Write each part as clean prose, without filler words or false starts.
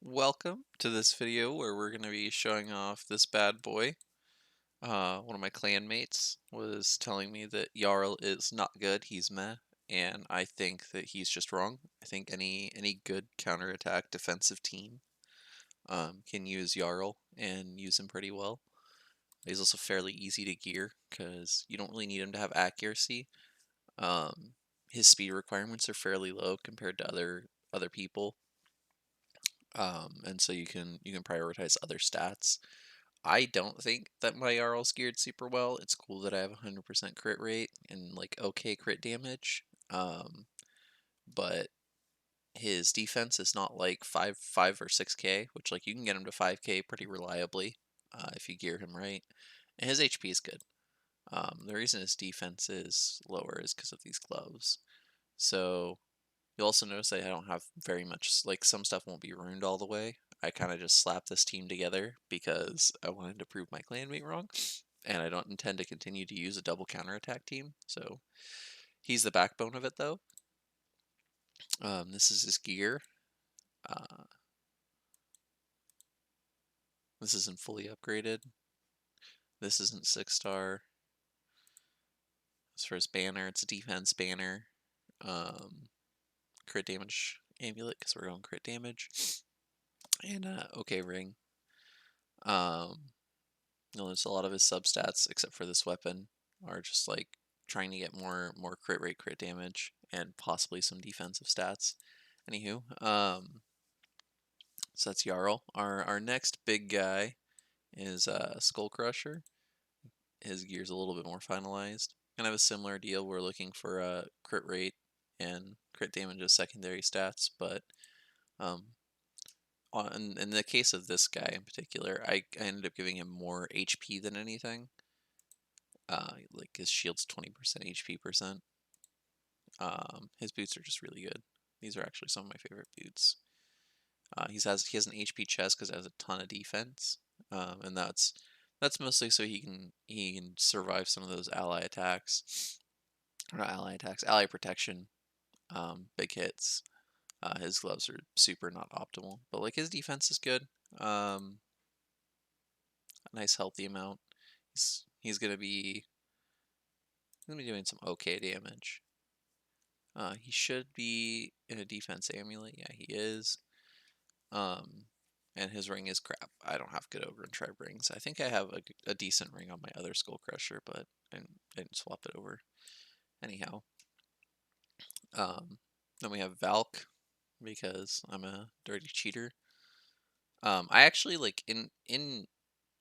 Welcome to this video where we're going to be showing off this bad boy. One of my clanmates was telling me that Jarl is not good, he's meh, and I think that he's just wrong. I think any good counterattack defensive team can use Jarl and use him pretty well. He's also fairly easy to gear because you don't really need him to have accuracy. Um, his speed requirements are fairly low compared to other people. And so you can prioritize other stats. I don't think that my Jarl's geared super well. It's cool that I have 100% crit rate and like okay crit damage. But his defense is not like 5 or 6k, which like you can get him to 5k pretty reliably if you gear him right. And his HP is good. The reason his defense is lower is because of these gloves. So you'll also notice that I don't have very much, like some stuff won't be ruined all the way. I kind of just slapped this team together because I wanted to prove my clanmate wrong, and I don't intend to continue to use a double counterattack team. So he's the backbone of it, though. This is his gear. Uh, this isn't fully upgraded. This isn't 6-star. As for his banner, it's a defense banner. Crit damage amulet because we're going crit damage, and okay ring. You'll notice a lot of his substats, except for this weapon, are just like trying to get more crit rate, crit damage, and possibly some defensive stats. Anywho, so that's Jarl. Our next big guy is Skullcrusher. His gear's a little bit more finalized. Kind of a similar deal. We're looking for crit rate and crit damage as secondary stats, but um, in the case of this guy in particular, I ended up giving him more HP than anything. Like his shield's 20% HP percent. His boots are just really good. These are actually some of my favorite boots. He has an HP chest because it has a ton of defense, and that's mostly so he can survive some of those ally attacks, or not ally attacks, ally protection, big hits. His gloves are super not optimal, but like his defense is good. A nice healthy amount. He's gonna be doing some okay damage. He should be in a defense amulet. Yeah, he is. Um, and his ring is crap. I don't have good ogre and tribe rings. I think I have a decent ring on my other Skullcrusher, but I didn't swap it over. Anyhow, then we have Valk because I'm a dirty cheater. I actually like in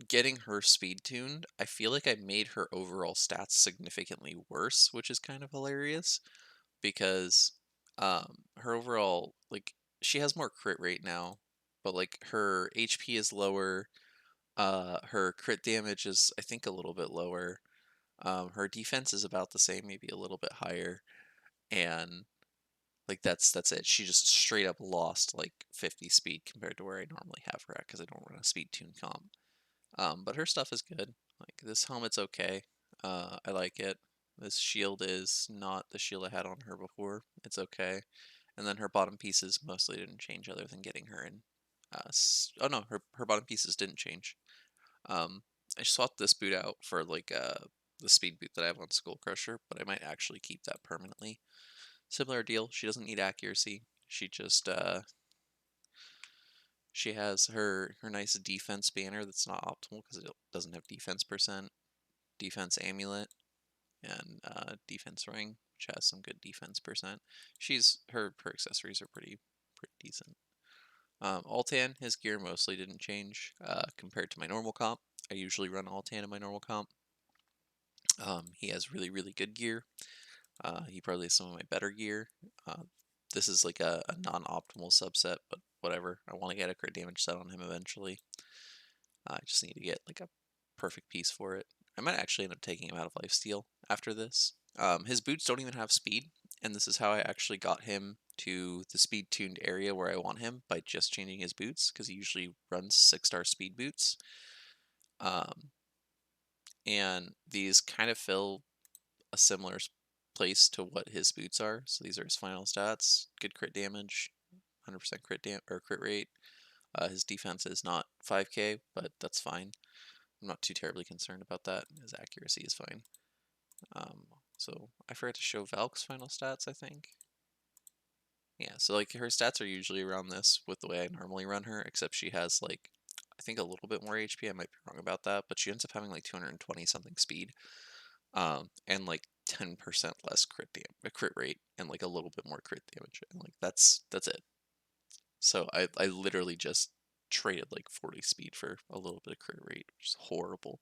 getting her speed tuned. I feel like I made her overall stats significantly worse, which is kind of hilarious because her overall, like, she has more crit rate now, but like her HP is lower. Her crit damage is, I think, a little bit lower. Her defense is about the same, maybe a little bit higher, and like that's it. She just straight up lost like 50 speed compared to where I normally have her at because I don't run a speed tune comp. But her stuff is good. Like this helmet's okay. I like it. This shield is not the shield I had on her before. It's okay. And then her bottom pieces mostly didn't change other than getting her in. Oh no, her bottom pieces didn't change. I swapped this boot out for like the speed boot that I have on Skullcrusher, but I might actually keep that permanently. Similar deal. She doesn't need accuracy. She just she has her nice defense banner that's not optimal because it doesn't have defense percent, defense amulet, and defense ring, which has some good defense percent. Her accessories are pretty decent. Altan, his gear mostly didn't change compared to my normal comp. I usually run Altan in my normal comp. He has really good gear. He probably has some of my better gear. This is like a non-optimal subset, but whatever. I want to get a crit damage set on him eventually. I just need to get like a perfect piece for it. I might actually end up taking him out of lifesteal after this. His boots don't even have speed, and this is how I actually got him to the speed tuned area where I want him by just changing his boots because he usually runs 6-star speed boots. And these kind of fill a similar place to what his boots are. So these are his final stats: good crit damage, 100% crit rate, His defense is not 5k, but that's fine. I'm not too terribly concerned about that. His accuracy is fine. So I forgot to show Valk's final stats, I think. Yeah, so like her stats are usually around this with the way I normally run her, except she has like, I think a little bit more HP. I might be wrong about that, but she ends up having like 220 something speed, and like 10% less crit rate, and like a little bit more crit damage, and like that's it. So I literally just traded like 40 speed for a little bit of crit rate, which is horrible.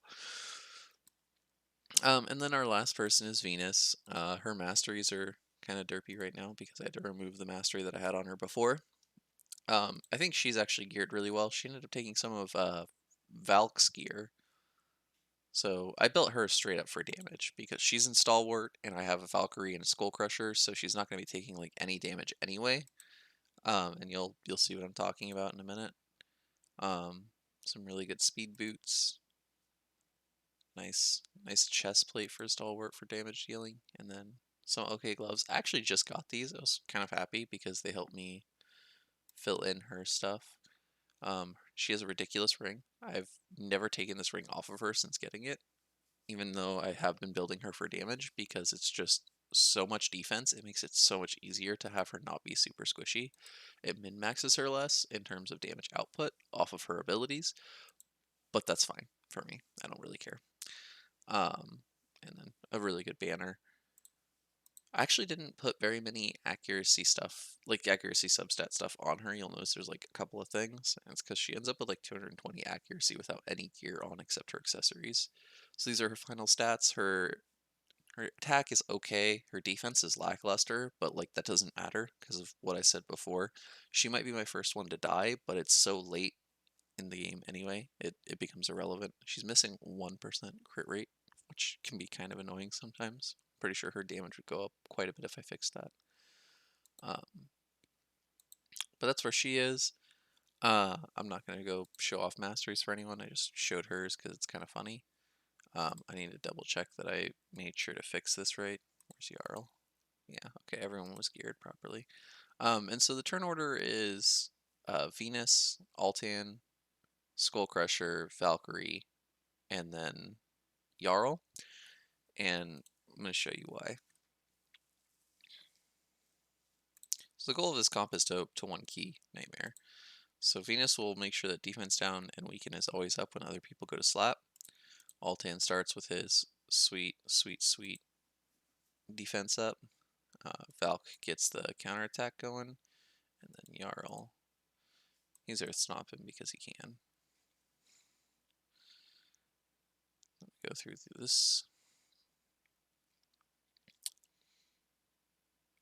And then our last person is Venus. Her masteries are kind of derpy right now because I had to remove the mastery that I had on her before. I think she's actually geared really well. She ended up taking some of Valk's gear. So I built her straight up for damage because she's in Stalwart and I have a Valkyrie and a Skullcrusher, so she's not going to be taking like any damage anyway. And you'll see what I'm talking about in a minute. Some really good speed boots. Nice chest plate for Stalwart for damage dealing, and then some okay gloves. I actually just got these. I was kind of happy because they helped me fill in her stuff. She has a ridiculous ring. I've never taken this ring off of her since getting it, even though I have been building her for damage because it's just so much defense. It makes it so much easier to have her not be super squishy. It min-maxes her less in terms of damage output off of her abilities, but that's fine for me. I don't really care. And then a really good banner. I actually didn't put very many accuracy stuff, like accuracy substat stuff on her. You'll notice there's like a couple of things, and it's because she ends up with like 220 accuracy without any gear on except her accessories. So these are her final stats. Her attack is okay. Her defense is lackluster, but like that doesn't matter because of what I said before. She might be my first one to die, but it's so late in the game anyway, it becomes irrelevant. She's missing 1% crit rate, which can be kind of annoying sometimes. Pretty sure her damage would go up quite a bit if I fixed that. But that's where she is. I'm not going to go show off masteries for anyone. I just showed hers because it's kind of funny. I need to double check that I made sure to fix this right. Where's Jarl? Yeah, okay, everyone was geared properly. And so the turn order is Venus, Altan, Skullcrusher, Valkyrie, and then Yarl. And I'm going to show you why. So the goal of this comp is to one key Nightmare. So Venus will make sure that defense down and weaken is always up when other people go to slap. Altan starts with his sweet defense up. Valk gets the counterattack going, and then Jarl, he's Earth Snopping because he can. Let me go through this.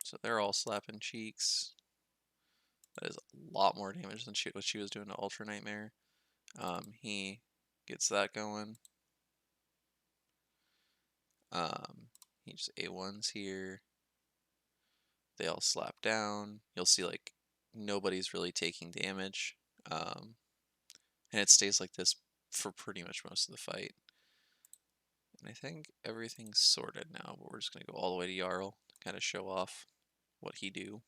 So they're all slapping cheeks. That is a lot more damage than what she was doing to Ultra Nightmare. He gets that going. He just A1s here. They all slap down. You'll see like nobody's really taking damage. And it stays like this for pretty much most of the fight. And I think everything's sorted now, but we're just going to go all the way to Jarl to kind of show off what he do.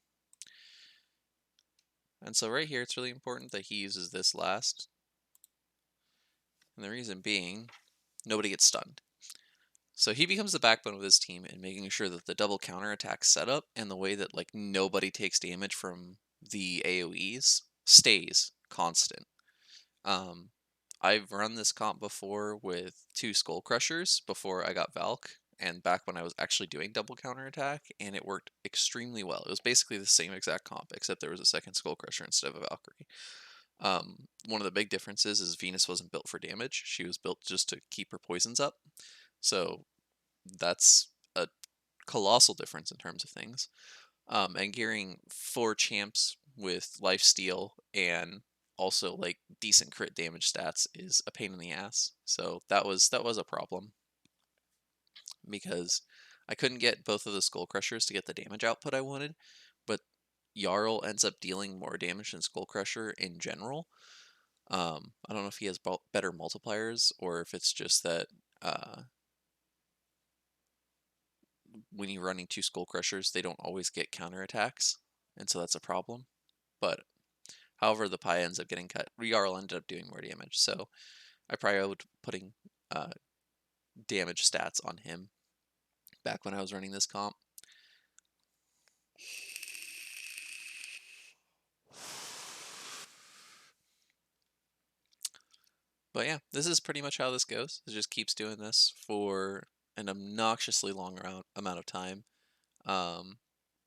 And so right here, it's really important that he uses this last. And the reason being, nobody gets stunned. So he becomes the backbone of his team in making sure that the double counterattack setup and the way that like nobody takes damage from the AoEs stays constant. I've run this comp before with 2 Skullcrushers before I got Valk, and back when I was actually doing double counterattack, and it worked extremely well. It was basically the same exact comp, except there was a second Skullcrusher instead of a Valkyrie. One of the big differences is Venus wasn't built for damage. She was built just to keep her poisons up. So that's a colossal difference in terms of things. And gearing 4 champs with lifesteal and also like decent crit damage stats is a pain in the ass. So that was a problem because I couldn't get both of the Skullcrushers to get the damage output I wanted, but Jarl ends up dealing more damage than Skullcrusher in general. I don't know if he has better multipliers or if it's just that when you're running 2 Skullcrushers, they don't always get counterattacks, and so that's a problem. But However, the pie ends up getting cut. Jarl ended up doing more damage, so I prioed putting damage stats on him back when I was running this comp. But yeah, this is pretty much how this goes. It just keeps doing this for an obnoxiously long amount of time.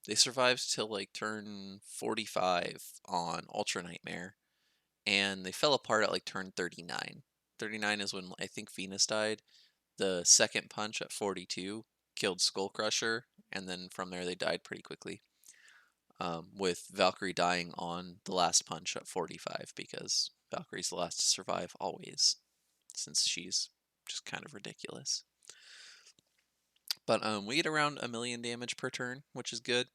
They survived till like turn 45 on Ultra Nightmare, and they fell apart at like turn 39. 39 is when I think Venus died. The second punch at 42 killed Skullcrusher, and then from there they died pretty quickly. With Valkyrie dying on the last punch at 45 because Valkyrie's the last to survive always, since she's just kind of ridiculous. But we get around 1,000,000 damage per turn, which is good.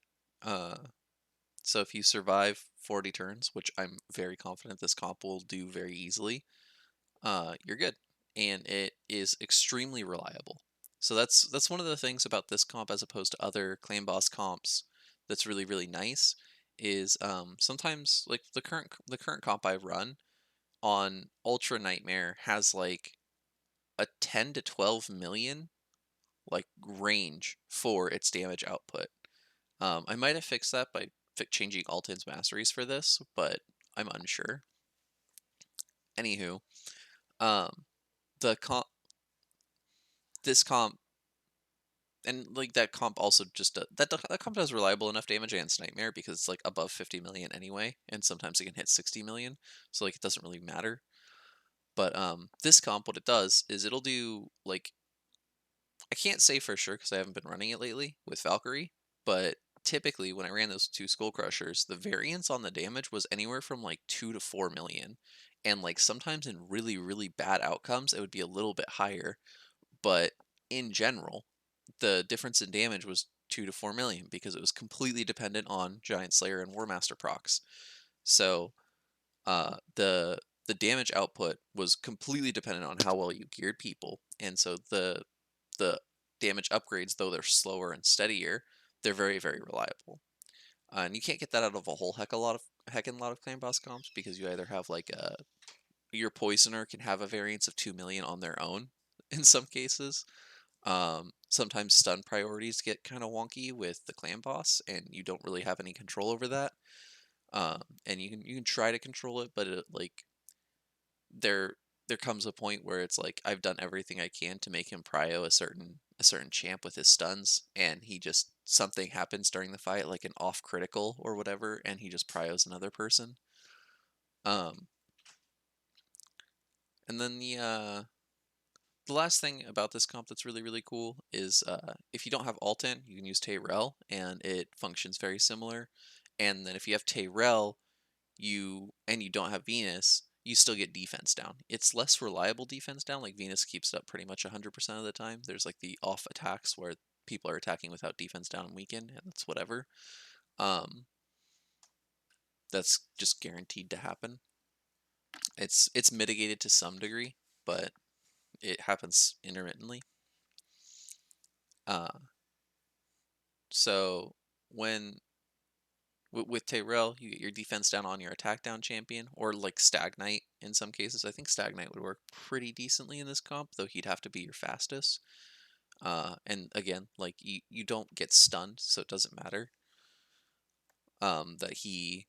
So if you survive 40 turns, which I'm very confident this comp will do very easily, you're good. And it is extremely reliable. So that's one of the things about this comp as opposed to other clan boss comps that's really, really nice is sometimes like the current comp I run on Ultra Nightmare has like a 10 to 12 million like range for its damage output. I might have fixed that by changing Altans masteries for this, but I'm unsure. Anywho, the comp, this comp, and like that comp also just that comp does reliable enough damage against Nightmare because it's like above 50 million anyway, and sometimes it can hit 60 million, so like it doesn't really matter. But this comp, what it does is it'll do like I can't say for sure because I haven't been running it lately with Valkyrie, but typically when I ran those two Skullcrushers, the variance on the damage was anywhere from like 2 to 4 million. And like sometimes in really, really bad outcomes, it would be a little bit higher. But in general, the difference in damage was 2 to 4 million because it was completely dependent on Giant Slayer and War Master procs. So the damage output was completely dependent on how well you geared people, and so the damage upgrades, though they're slower and steadier, they're very, very reliable. And you can't get that out of a whole heckin' lot of clan boss comps because you either have like your poisoner can have a variance of 2 million on their own in some cases. Sometimes stun priorities get kind of wonky with the clan boss, and you don't really have any control over that. And you can try to control it, but it like there there comes a point where it's like I've done everything I can to make him prio a certain champ with his stuns, and he just something happens during the fight, like an off critical or whatever, and he just prios another person. Um, and then the last thing about this comp that's really, really cool is if you don't have Altan, you can use Tayrel, and it functions very similar. And then if you have Tayrel, you don't have Venus, you still get defense down. It's less reliable defense down. Like Venus keeps it up pretty much 100% of the time. There's like the off attacks where people are attacking without defense down and weaken, and that's whatever. Um, that's just guaranteed to happen. It's mitigated to some degree, but it happens intermittently. Uh, so when with Tyrell, you get your defense down on your attack down champion, or like Stagnite in some cases. I think Stagnite would work pretty decently in this comp, though he'd have to be your fastest. And again, like you don't get stunned, so it doesn't matter. That he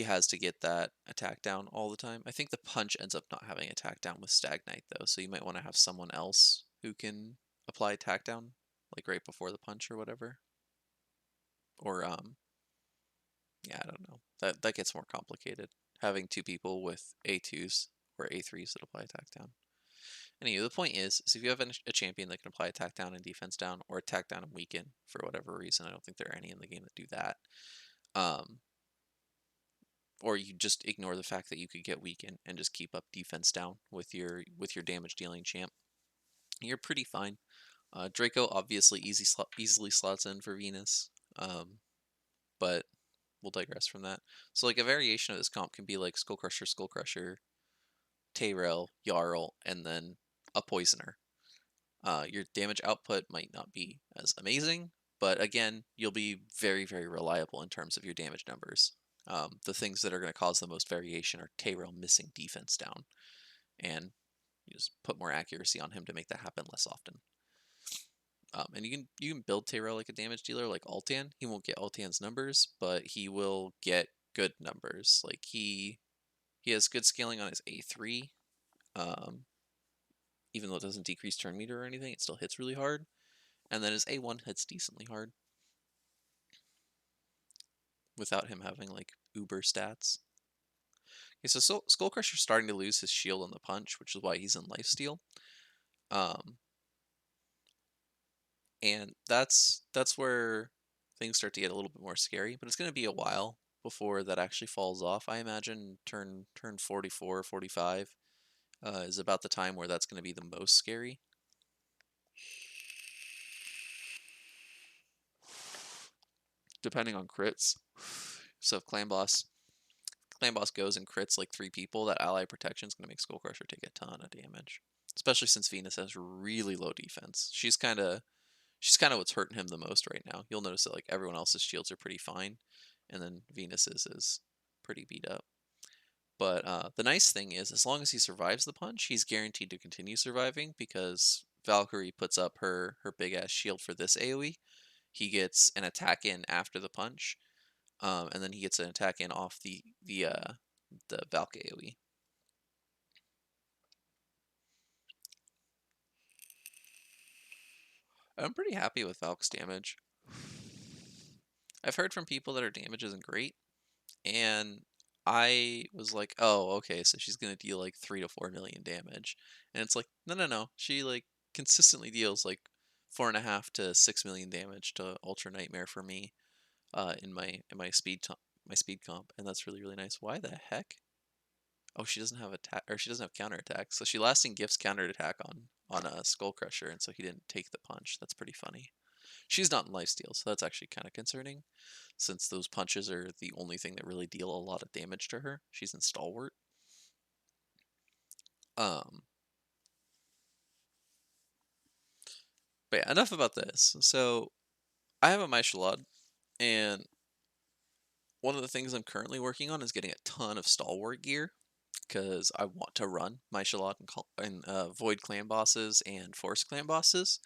has to get that attack down all the time. I think the punch ends up not having attack down with Stagnite though, so you might want to have someone else who can apply attack down, like right before the punch or whatever. Or yeah, I don't know. That gets more complicated. Having two people with A2s or A3s that apply attack down. Anyway, the point is if you have a champion that can apply attack down and defense down, or attack down and weaken for whatever reason, I don't think there are any in the game that do that. Or you just ignore the fact that you could get weaken and just keep up defense down with your damage dealing champ. You're pretty fine. Draco obviously easily slots in for Venus, but we'll digress from that. So like a variation of this comp can be like Skullcrusher, Tayrel, Yarl, and then a Poisoner. Your damage output might not be as amazing, but again, you'll be very, very reliable in terms of your damage numbers. The things that are going to cause the most variation are Tyrell missing defense down, and you just put more accuracy on him to make that happen less often. And you can build Tyrell like a damage dealer like Altan. He won't get Altan's numbers, but he will get good numbers. Like he has good scaling on his A3. Um, Even though it doesn't decrease turn meter or anything, it still hits really hard. And then his A1 hits decently hard without him having like uber stats. Okay, so Skullcrusher's starting to lose his shield on the punch, which is why he's in lifesteal. Um, and that's where things start to get a little bit more scary. But it's going to be a while before that actually falls off. I imagine turn 44, 45 is about the time where that's going to be the most scary. Depending on crits. So if Clan Boss goes and crits like 3 people, that ally protection is going to make Skullcrusher take a ton of damage. Especially since Venus has really low defense. She's kind of what's hurting him the most right now. You'll notice that like everyone else's shields are pretty fine, and then Venus's is pretty beat up. But the nice thing is, as long as he survives the punch, he's guaranteed to continue surviving because Valkyrie puts up her big ass shield for this AoE. He gets an attack in after the punch, and then he gets an attack in off the Valk AoE. I'm pretty happy with Valk's damage. I've heard from people that her damage isn't great, and I was like, oh, okay, so she's gonna deal like 3 to 4 million damage, and it's like, no. She like consistently deals like 4.5 to 6 million damage to Ultra Nightmare for me, in my speed comp, and that's really nice. Why the heck? Oh, she doesn't have attack, or she doesn't have counterattack. So she lasting gifts counterattack on a Skullcrusher, and so he didn't take the punch. That's pretty funny. She's not in lifesteal, so that's actually kind of concerning, since those punches are the only thing that really deal a lot of damage to her. She's in stalwart. Um, but yeah, enough about this. So I have a Maishalad, and one of the things I'm currently working on is getting a ton of stalwart gear because I want to run Maishalad and Void clan bosses and Force clan bosses.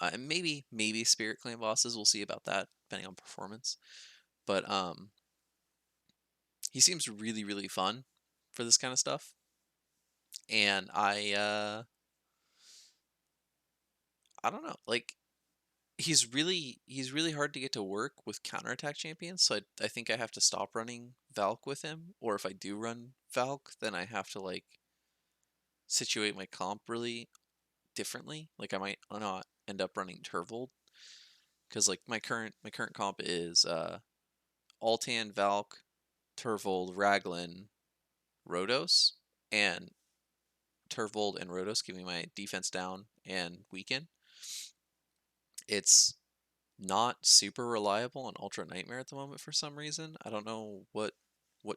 And maybe Spirit clan bosses. We'll see about that depending on performance. But he seems really fun for this kind of stuff, and I don't know, like he's really hard to get to work with counterattack champions. So I think I have to stop running Valk with him, or if I do run Valk, then I have to like situate my comp really differently. Like I might not end up running Turvold because like my current comp is Altan, Valk, Turvold, Raglan, Rhodos, and Turvold and Rhodos give me my defense down and weaken. It's not super reliable on Ultra Nightmare at the moment for some reason. I don't know what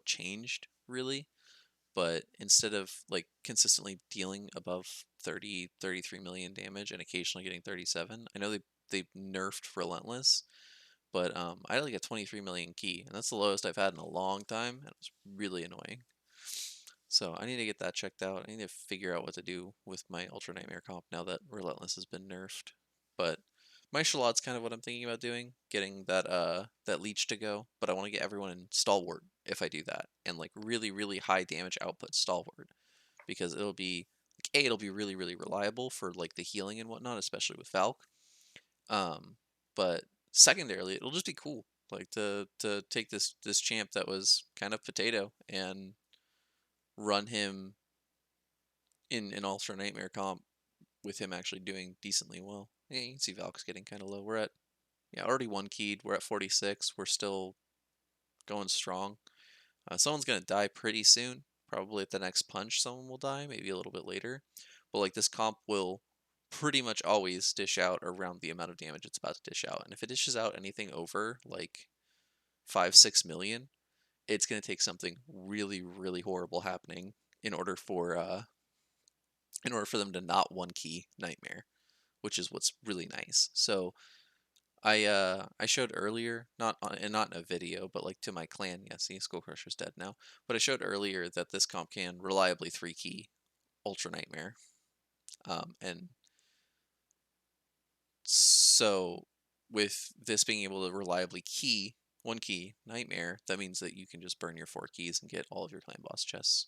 changed really, but instead of like consistently dealing above 30, 33 million damage and occasionally getting 37, I know they nerfed Relentless, but I had like a 23 million key, and that's the lowest I've had in a long time, and it was really annoying. So I need to get that checked out. I need to figure out what to do with my Ultra Nightmare comp now that Relentless has been nerfed. But my Shalot's kind of what I'm thinking about doing, getting that leech to go. But I want to get everyone in Stalwart if I do that, and like really high damage output Stalwart, because it'll be like it'll be really reliable for like the healing and whatnot, especially with Valk. Um, but secondarily, it'll just be cool, like to take this champ that was kind of potato and run him in an Ultra Nightmare comp with him actually doing decently well. Yeah, you can see Valk's getting kind of low. We're at, yeah, already one keyed. We're at 46. We're still going strong. Someone's going to die pretty soon. Probably at the next punch, someone will die, maybe a little bit later. But like this comp will pretty much always dish out around the amount of damage it's about to dish out. And if it dishes out anything over like 5-6 million, it's going to take something really horrible happening in order for them to not one key Nightmare, which is what's really nice. So I showed earlier, not in a video, but like to my clan. Yeah, see, Skullcrusher's dead now. But I showed earlier that this comp can reliably 3-key Ultra Nightmare. And so with this being able to reliably key 1-key Nightmare, that means that you can just burn your 4 keys and get all of your clan boss chests.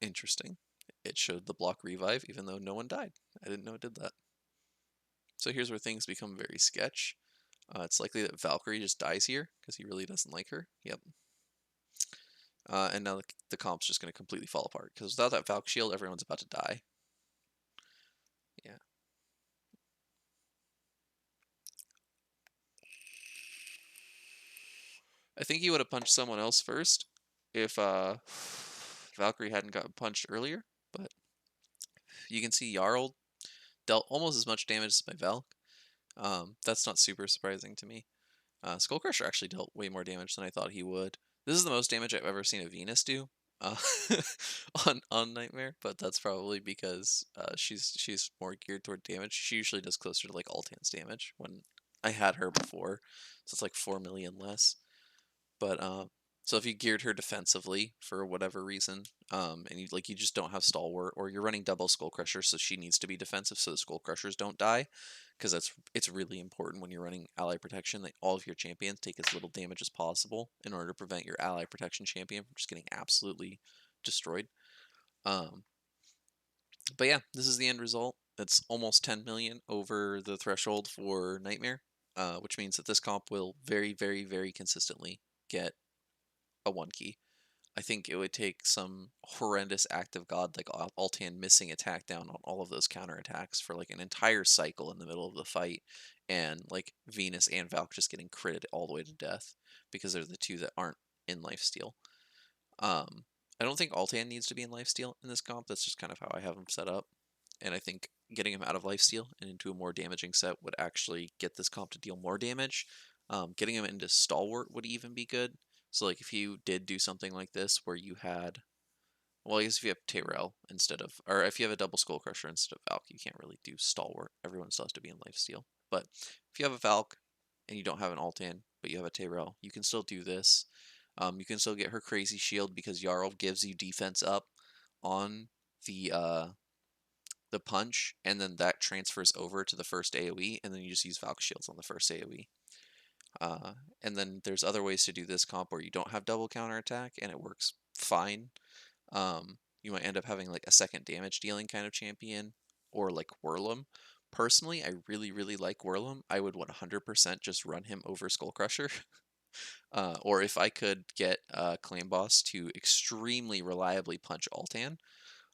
Interesting. It showed the block revive even though no one died. I didn't know it did that. So here's where things become very sketch. It's likely that Valkyrie just dies here because he really doesn't like her. Yep. And now the comp's just going to completely fall apart because without that Valk shield, everyone's about to die. Yeah. I think he would have punched someone else first if Valkyrie hadn't gotten punched earlier, but you can see Jarl dealt almost as much damage as my Valk. That's not super surprising to me. Skullcrusher actually dealt way more damage than I thought he would. This is the most damage I've ever seen a Venus do uh, on Nightmare, but that's probably because she's more geared toward damage. She usually does closer to like Altans damage when I had her before, so it's like 4 million less. But so if you geared her defensively for whatever reason, and you just don't have stalwart, or you're running double Skullcrusher, so she needs to be defensive, so the Skullcrushers don't die, because it's really important when you're running ally protection that all of your champions take as little damage as possible in order to prevent your ally protection champion from just getting absolutely destroyed. But yeah, this is the end result. It's almost 10 million over the threshold for Nightmare, which means that this comp will very, very, very consistently get a 1-key. I think it would take some horrendous act of God like Altan missing attack down on all of those counterattacks for like an entire cycle in the middle of the fight, and like Venus and Valk just getting critted all the way to death because they're the two that aren't in lifesteal. I don't think Altan needs to be in lifesteal in this comp. That's just kind of how I have him set up, and I think getting him out of lifesteal and into a more damaging set would actually get this comp to deal more damage. Getting him into stalwart would even be good. So like if you did do something like this where you had, well, I guess if you have Tyrell instead of, or if you have a double Skullcrusher instead of Valk, you can't really do stalwart. Everyone still has to be in lifesteal. But if you have a Valk and you don't have an Altan, but you have a Tyrell, you can still do this. You can still get her crazy shield because Jarl gives you defense up on the punch, and then that transfers over to the first AoE, and then you just use Valk shields on the first AoE. And then there's other ways to do this comp where you don't have double counterattack and it works fine. You might end up having like a second damage dealing kind of champion, or like Whirlum. Personally, I really, really like Whirlum. I would 100% just run him over Skullcrusher. Or if I could get Clan Boss to extremely reliably punch Altan,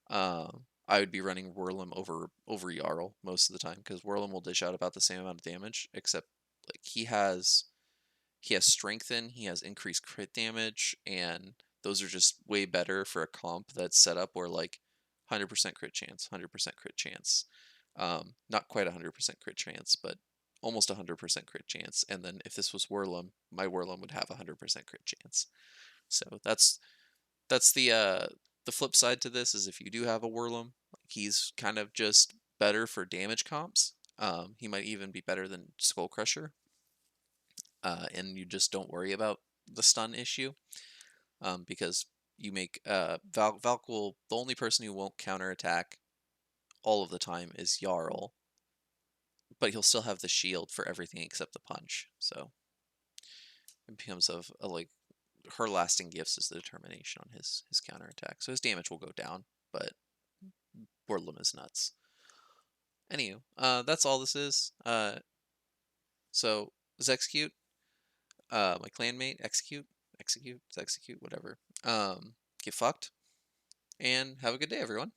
I would be running Whirlum over Jarl most of the time, because Whirlum will dish out about the same amount of damage, except like he has strengthen, he has increased crit damage, and those are just way better for a comp that's set up where like 100% crit chance, 100% crit chance. Not quite 100% crit chance, but almost 100% crit chance. And then if this was Whirlum, my Whirlum would have 100% crit chance. So that's the flip side to this is if you do have a Whirlum, he's kind of just better for damage comps. He might even be better than Skullcrusher, and you just don't worry about the stun issue, because you make Valk will, the only person who won't counterattack all of the time is Jarl, but he'll still have the shield for everything except the punch. So it becomes of a, like, her lasting gifts is the determination on his counterattack. So his damage will go down, but Wordlum is nuts. Anywho, that's all this is. So let's execute. My clanmate, execute, whatever. Get fucked, and have a good day, everyone.